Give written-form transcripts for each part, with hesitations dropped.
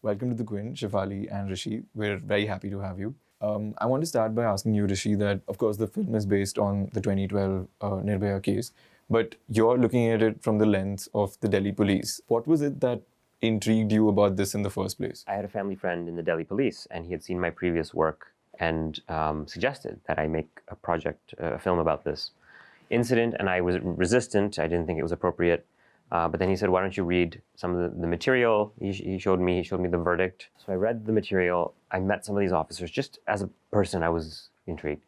Welcome to the Quint, Shefali and Rishi. We're very happy to have you. I want to start by asking you, Rishi, that of course the film is based on the 2012 Nirbhaya case, but you're looking at it from the lens of the Delhi police. What was it that intrigued you about this in the first place? I had a family friend in the Delhi police, and he had seen my previous work and suggested that I make a film about this incident, and I was resistant. I didn't think it was appropriate. But then he said, why don't you read some of the material? He showed me the verdict. So I read the material. I met some of these officers. Just as a person, I was intrigued.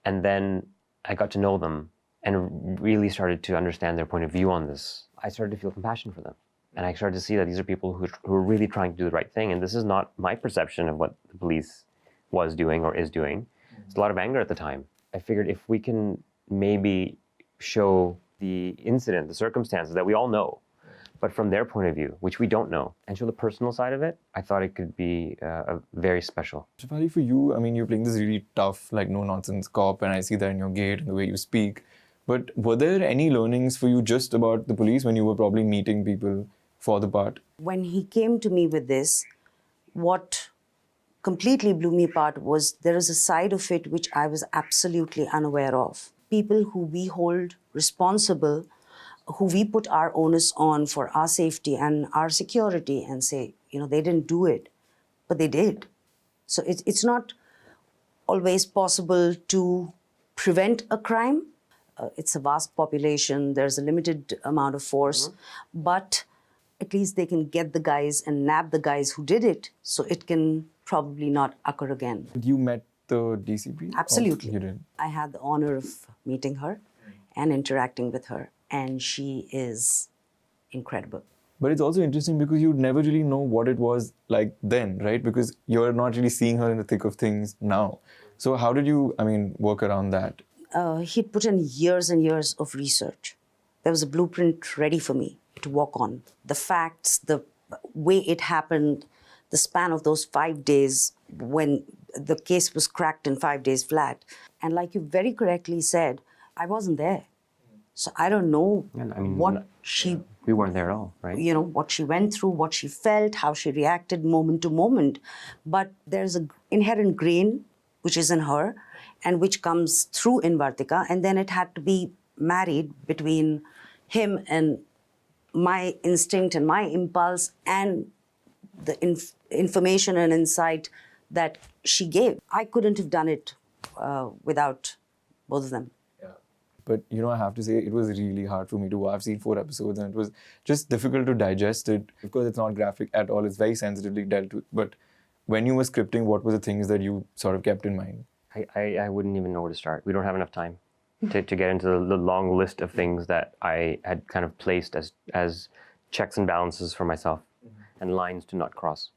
And then I got to know them and really started to understand their point of view on this. I started to feel compassion for them. And I started to see that these are people who are really trying to do the right thing. And this is not my perception of what the police was doing or is doing. There's a lot of anger at the time. I figured if we can maybe show the incident, the circumstances that we all know, but from their point of view, which we don't know, and show the personal side of it, I thought it could be very special. Shefali, for you, I mean, you're playing this really tough, like no-nonsense cop, and I see that in your gait and the way you speak. But were there any learnings for you just about the police when you were probably meeting people for the part? When he came to me with this, what completely blew me apart was there is a side of it which I was absolutely unaware of. People who we hold responsible, who we put our onus on for our safety and our security and say, they didn't do it, but they did. So it's not always possible to prevent a crime. It's a vast population, there's a limited amount of force, but at least they can get the guys and nab the guys who did it, so it can probably not occur again. You met the DCP? Absolutely. You did? I had the honor of meeting her and interacting with her, and she is incredible. But it's also interesting because you'd never really know what it was like then, right? Because you're not really seeing her in the thick of things now. So how did you, work around that? He'd put in years and years of research. There was a blueprint ready for me to walk on. The facts, the way it happened, the span of those 5 days when the case was cracked in 5 days flat. And like you very correctly said, I wasn't there. So I don't know we weren't there at all, right? What she went through, what she felt, how she reacted moment to moment. But there's an inherent grain which is in her and which comes through in Vartika. And then it had to be married between him and my instinct and my impulse and the information and insight that she gave. I couldn't have done it without both of them. Yeah. But, I have to say, it was really hard for me to watch. I've seen 4 episodes and it was just difficult to digest it. Of course, it's not graphic at all. It's very sensitively dealt with. But when you were scripting, what were the things that you sort of kept in mind? I wouldn't even know where to start. We don't have enough time to get into the long list of things that I had kind of placed as checks and balances for myself and lines to not cross.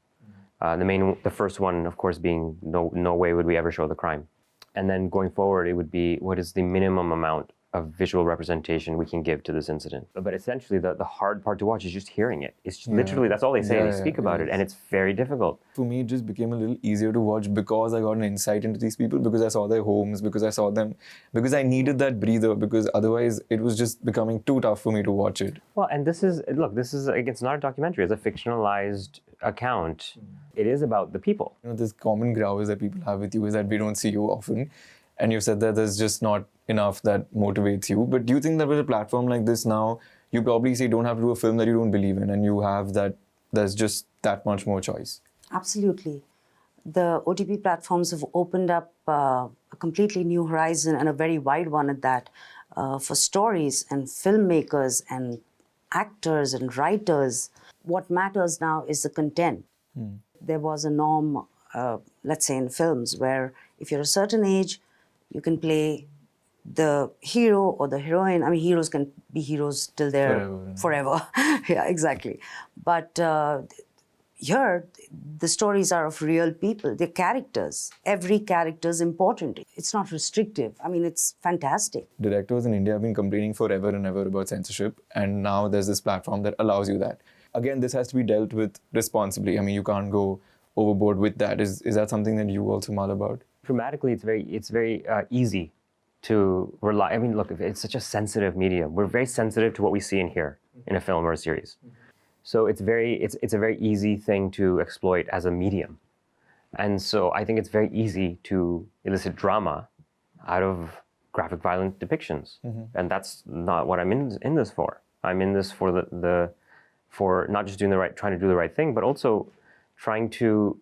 The first one, of course, being no way would we ever show the crime. And then going forward, it would be what is the minimum amount of visual representation we can give to this incident. But essentially, the hard part to watch is just hearing it. It's literally, that's all they say. They speak about it, and it's very difficult. For me, it just became a little easier to watch because I got an insight into these people, because I saw their homes, because I saw them, because I needed that breather, because otherwise it was just becoming too tough for me to watch it. Well, and this is it's not a documentary. It's a fictionalized account. It is about the people. This common growl that people have with you is that we don't see you often. And you've said that there's just not enough that motivates you. But do you think that with a platform like this now, you probably say don't have to do a film that you don't believe in, and you have that, there's just that much more choice? Absolutely. The OTP platforms have opened up a completely new horizon, and a very wide one at that, for stories and filmmakers and actors and writers. What matters now is the content. There was a norm, let's say in films, where if you're a certain age, you can play the hero or the heroine. Heroes can be heroes till they're forever. Yeah, exactly. But here, the stories are of real people. They're characters. Every character is important. It's not restrictive. It's fantastic. Directors in India have been complaining forever and ever about censorship, and now there's this platform that allows you that. Again, this has to be dealt with responsibly. You can't go overboard with that. Is that something that you also mull about? Dramatically, it's very easy to rely. Look, it's such a sensitive medium. We're very sensitive to what we see and hear in a film or a series. So it's a very easy thing to exploit as a medium. And so I think it's very easy to elicit drama out of graphic violent depictions. And that's not what I'm in this for. I'm in this for for not just trying to do the right thing, but also trying to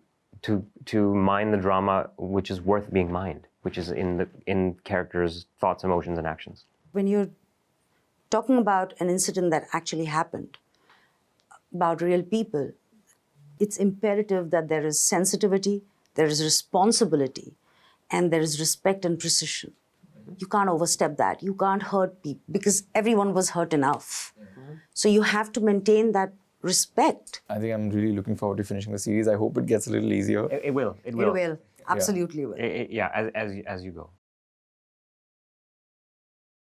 mine the drama which is worth being mined, which is in characters' thoughts, emotions, and actions. When you're talking about an incident that actually happened, about real people, it's imperative that there is sensitivity, there is responsibility, and there is respect and precision. You can't overstep that. You can't hurt people because everyone was hurt enough. So you have to maintain that respect. I think I'm really looking forward to finishing the series. I hope it gets a little easier. It will. It will. Absolutely will. Yeah, as you go.